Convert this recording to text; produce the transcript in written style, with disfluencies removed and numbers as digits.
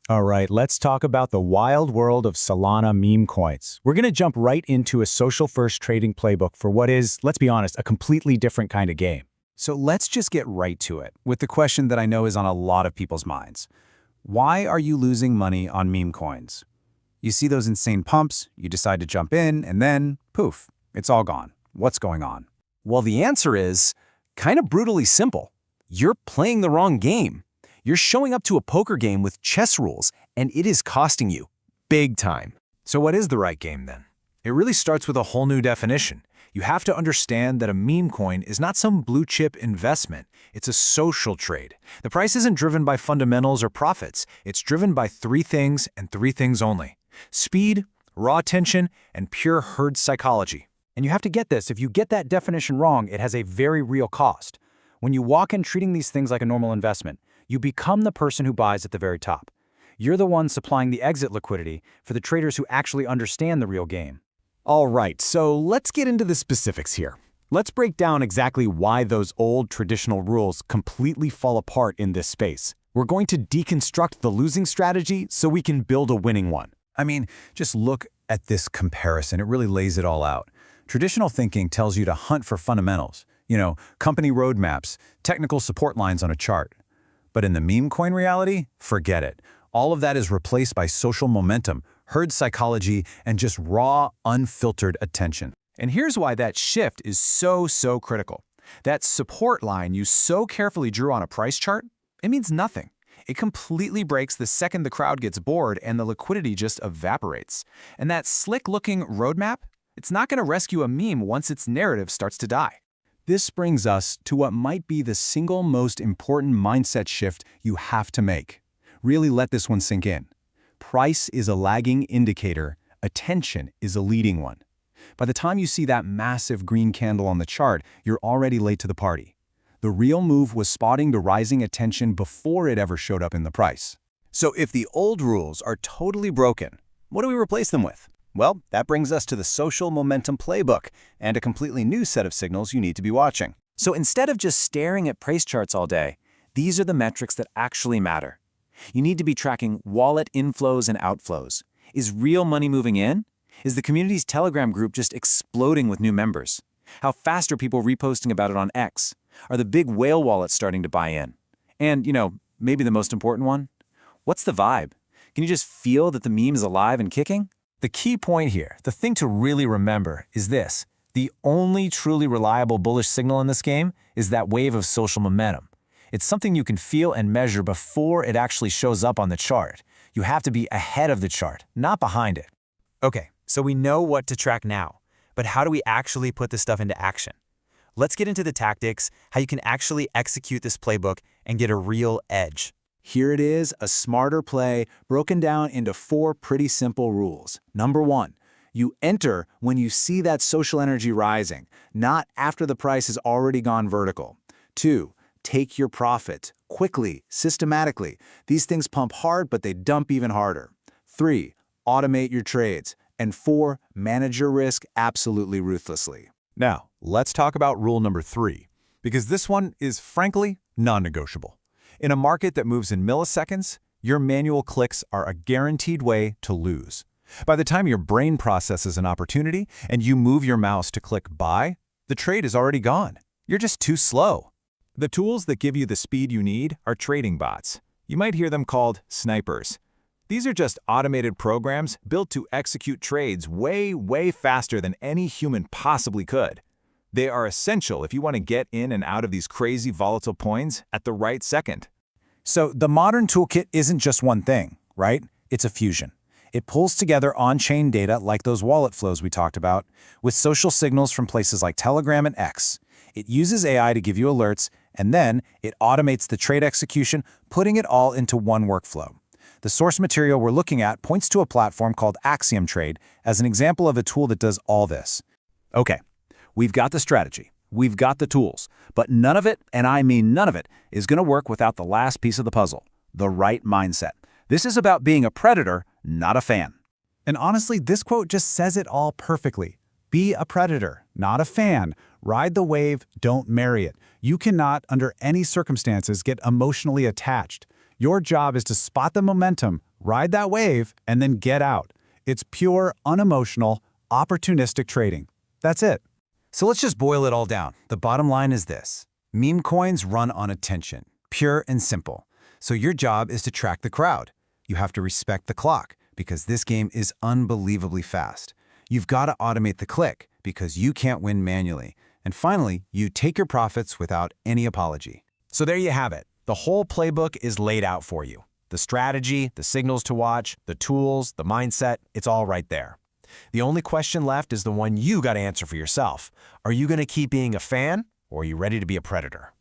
All right, let's talk about the wild world of Solana meme coins. We're going to jump right into a social-first trading playbook for what is, let's be honest, a completely different kind of game. So let's just get right to it with the question that I know is on a lot of people's minds. Why are you losing money on meme coins? You see those insane pumps, you decide to jump in, and then, poof, it's all gone. What's going on? Well, the answer is kind of brutally simple. You're playing the wrong game. You're showing up to a poker game with chess rules, and it is costing you big time. So what is the right game then? It really starts with a whole new definition. You have to understand that a meme coin is not some blue chip investment. It's a social trade. The price isn't driven by fundamentals or profits. It's driven by three things and three things only: speed, raw attention, and pure herd psychology. And you have to get this. If you get that definition wrong, it has a very real cost. When you walk in treating these things like a normal investment, you become the person who buys at the very top. You're the one supplying the exit liquidity for the traders who actually understand the real game. All right, so let's get into the specifics here. Let's break down exactly why those old traditional rules completely fall apart in this space. We're going to deconstruct the losing strategy so we can build a winning one. I mean, just look at this comparison. It really lays it all out. Traditional thinking tells you to hunt for fundamentals, company roadmaps, technical support lines on a chart. But in the meme coin reality, forget it. All of that is replaced by social momentum, herd psychology, and just raw, unfiltered attention. And here's why that shift is so critical. That support line you so carefully drew on a price chart, it means nothing. It completely breaks the second the crowd gets bored and the liquidity just evaporates. And that slick-looking roadmap, it's not going to rescue a meme once its narrative starts to die. This brings us to what might be the single most important mindset shift you have to make. Really let this one sink in. Price is a lagging indicator, attention is a leading one. By the time you see that massive green candle on the chart, you're already late to the party. The real move was spotting the rising attention before it ever showed up in the price. So if the old rules are totally broken, what do we replace them with? Well, that brings us to the social momentum playbook and a completely new set of signals you need to be watching. So instead of just staring at price charts all day, these are the metrics that actually matter. You need to be tracking wallet inflows and outflows. Is real money moving in? Is the community's Telegram group just exploding with new members? How fast are people reposting about it on X? Are the big whale wallets starting to buy in? And, maybe the most important one, what's the vibe? Can you just feel that the meme is alive and kicking? The key point here, the thing to really remember, is this. The only truly reliable bullish signal in this game is that wave of social momentum. It's something you can feel and measure before it actually shows up on the chart. You have to be ahead of the chart, not behind it. Okay, so we know what to track now, but how do we actually put this stuff into action? Let's get into the tactics, how you can actually execute this playbook and get a real edge. Here it is, a smarter play broken down into 4 pretty simple rules. Number 1, you enter when you see that social energy rising, not after the price has already gone vertical. 2, take your profit quickly, systematically. These things pump hard, but they dump even harder. 3, automate your trades. And 4, manage your risk absolutely ruthlessly. Now, let's talk about rule number 3, because this one is frankly non-negotiable. In a market that moves in milliseconds, your manual clicks are a guaranteed way to lose. By the time your brain processes an opportunity and you move your mouse to click buy, the trade is already gone. You're just too slow. The tools that give you the speed you need are trading bots. You might hear them called snipers. These are just automated programs built to execute trades way faster than any human possibly could. They are essential if you want to get in and out of these crazy volatile coins at the right second. So the modern toolkit isn't just one thing, right? It's a fusion. It pulls together on-chain data like those wallet flows we talked about, with social signals from places like Telegram and X. It uses AI to give you alerts, and then it automates the trade execution, putting it all into one workflow. The source material we're looking at points to a platform called Axiom Trade as an example of a tool that does all this. Okay, we've got the strategy, we've got the tools, but none of it, and I mean none of it, is going to work without the last piece of the puzzle, the right mindset. This is about being a predator, not a fan. And honestly, this quote just says it all perfectly. Be a predator, not a fan. Ride the wave, don't marry it. You cannot, under any circumstances, get emotionally attached. Your job is to spot the momentum, ride that wave, and then get out. It's pure, unemotional, opportunistic trading. That's it. So let's just boil it all down. The bottom line is this. Meme coins run on attention, pure and simple. So your job is to track the crowd. You have to respect the clock, because this game is unbelievably fast. You've got to automate the click, because you can't win manually. And finally, you take your profits without any apology. So there you have it. The whole playbook is laid out for you. The strategy, the signals to watch, the tools, the mindset, it's all right there. The only question left is the one you got to answer for yourself. Are you going to keep being a fan, or are you ready to be a predator?